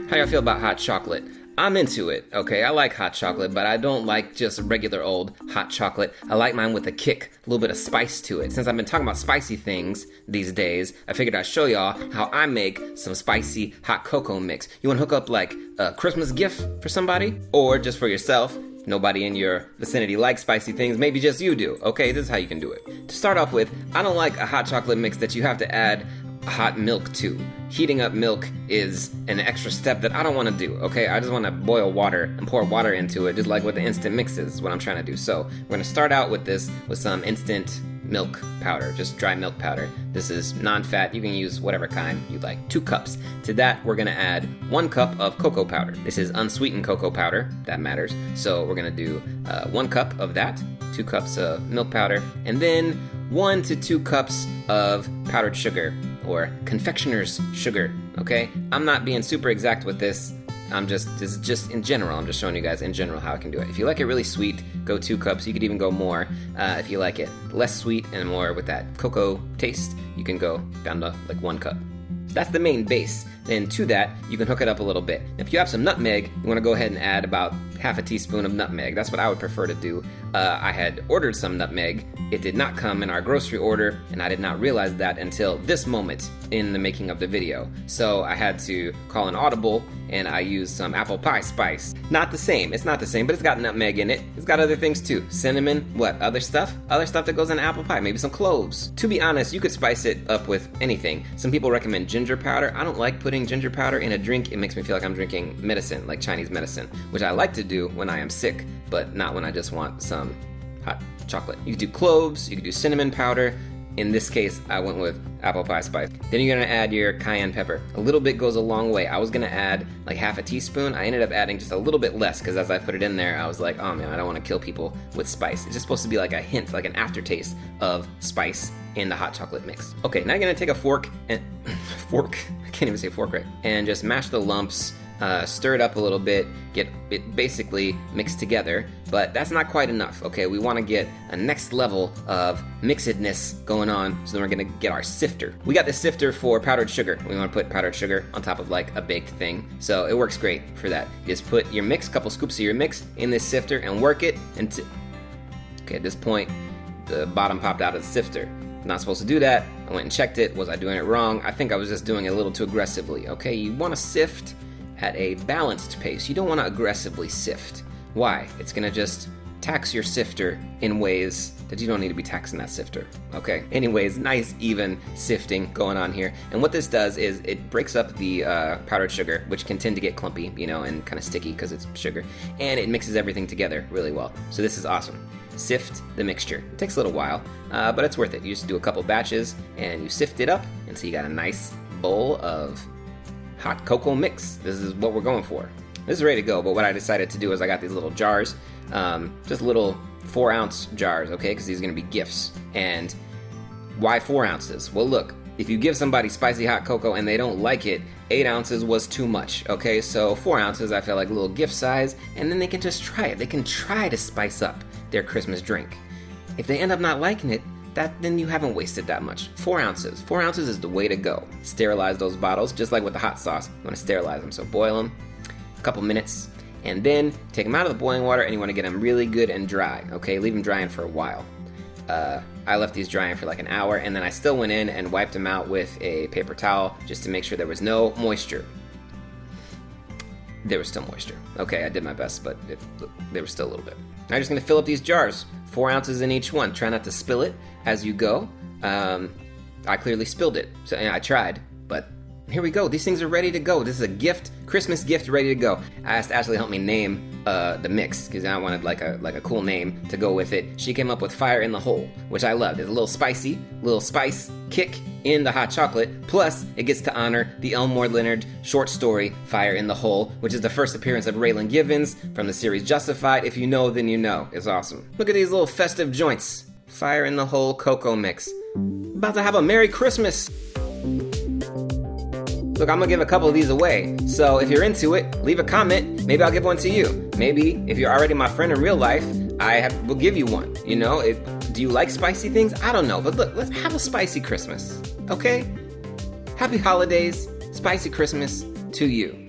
How y'all feel about hot chocolate? I'm into it, okay? I like hot chocolate, but I don't like just regular old hot chocolate. I like mine with a kick, a little bit of spice to it. Since I've been talking about spicy things these days, I figured I'd show y'all how I make some spicy hot cocoa mix. You wanna hook up like a Christmas gift for somebody? Or just for yourself? Nobody in your vicinity likes spicy things, maybe just you do. Okay, this is how you can do it. To start off with, I don't like a hot chocolate mix that you have to add hot milk to. Heating up milk is an extra step that I don't want to do, okay? I just want to boil water and pour water into it, just like what the instant mix is what I'm trying to do. So we're going to start out with this with some instant milk powder, just dry milk powder. This is non-fat. You can use whatever kind you like. 2 cups. To that, we're going to add 1 cup of cocoa powder. This is unsweetened cocoa powder. That matters. So we're going to do 1 cup of that, 2 cups of milk powder, and then 1 to 2 cups of powdered sugar or confectioner's sugar, okay? I'm not being super exact with this. This is just in general. I'm just showing you guys in general how I can do it. If you like it really sweet, go 2 cups. You could even go more. If you like it less sweet and more with that cocoa taste, you can go down to like 1 cup. That's the main base. Then to that, you can hook it up a little bit. If you have some nutmeg, you want to go ahead and add about half a teaspoon of nutmeg. That's what I would prefer to do. I had ordered some nutmeg. It did not come in our grocery order, and I did not realize that until this moment in the making of the video. So I had to call an audible, and I used some apple pie spice. Not the same. It's not the same, but it's got nutmeg in it. It's got other things too. Cinnamon, what? Other stuff? Other stuff that goes in apple pie. Maybe some cloves. To be honest, you could spice it up with anything. Some people recommend ginger powder. I don't like putting ginger powder in a drink. It makes me feel like I'm drinking medicine, like Chinese medicine, which I like to do when I am sick, but not when I just want some hot chocolate. You could do cloves, you could do cinnamon powder. In this case, I went with apple pie spice. Then you're gonna add your cayenne pepper. A little bit goes a long way. I was gonna add like half a teaspoon. I ended up adding just a little bit less because as I put it in there, I was like, oh man, I don't wanna kill people with spice. It's just supposed to be like a hint, like an aftertaste of spice in the hot chocolate mix. Okay, now you're gonna take a fork and, I can't even say fork right, and just mash the lumps, stir it up a little bit, get it basically mixed together, but that's not quite enough, okay? We wanna get a next level of mixedness going on, so then we're gonna get our sifter. We got the sifter for powdered sugar. We wanna put powdered sugar on top of like a baked thing, so it works great for that. You just put your mix, couple scoops of your mix in this sifter and work it until, okay, at this point, the bottom popped out of the sifter. Not supposed to do that. I went and checked it. Was I doing it wrong? I think I was just doing it a little too aggressively, okay? You wanna sift at a balanced pace. You don't want to aggressively sift. Why? It's gonna just tax your sifter in ways that you don't need to be taxing that sifter, okay? Anyways, nice even sifting going on here. And what this does is it breaks up the powdered sugar, which can tend to get clumpy, you know, and kind of sticky because it's sugar, and it mixes everything together really well. So this is awesome. Sift the mixture. It takes a little while, but it's worth it. You just do a couple batches and you sift it up, and so you got a nice bowl of hot cocoa mix. This is what we're going for. This is ready to go, but what I decided to do is I got these little jars, just little 4-ounce jars, okay, because these are going to be gifts. And why 4 ounces? Well, look, if you give somebody spicy hot cocoa and they don't like it, 8 ounces was too much, okay? So 4 ounces I feel like a little gift size, and then they can just try it. They can try to spice up their Christmas drink. If they end up not liking it, then you haven't wasted that much. 4 ounces. 4 ounces is the way to go. Sterilize those bottles, just like with the hot sauce. You want to sterilize them, so boil them a couple minutes, and then take them out of the boiling water, and you want to get them really good and dry, okay? Leave them drying for a while. I left these drying for like an hour, and then I still went in and wiped them out with a paper towel just to make sure there was no moisture. There was still moisture. Okay, I did my best, but there was still a little bit. Now I'm just gonna fill up these jars, 4 ounces in each one. Try not to spill it as you go. I clearly spilled it, so yeah, I tried, but here we go. These things are ready to go. This is a gift, Christmas gift ready to go. I asked Ashley to help me name the mix, because I wanted like a cool name to go with it. She came up with Fire in the Hole, which I loved. It's a little spicy, little spice kick in the hot chocolate, plus it gets to honor the Elmore Leonard short story Fire in the Hole, which is the first appearance of Raylan Givens from the series Justified. If you know, then you know. It's awesome. Look at these little festive joints. Fire in the Hole cocoa mix. About to have a Merry Christmas. Look, I'm gonna give a couple of these away, so if you're into it, leave a comment. Maybe I'll give one to you. Maybe, if you're already my friend in real life, will give you one. You know, do you like spicy things? I don't know, but look, let's have a spicy Christmas, okay? Happy holidays, spicy Christmas to you.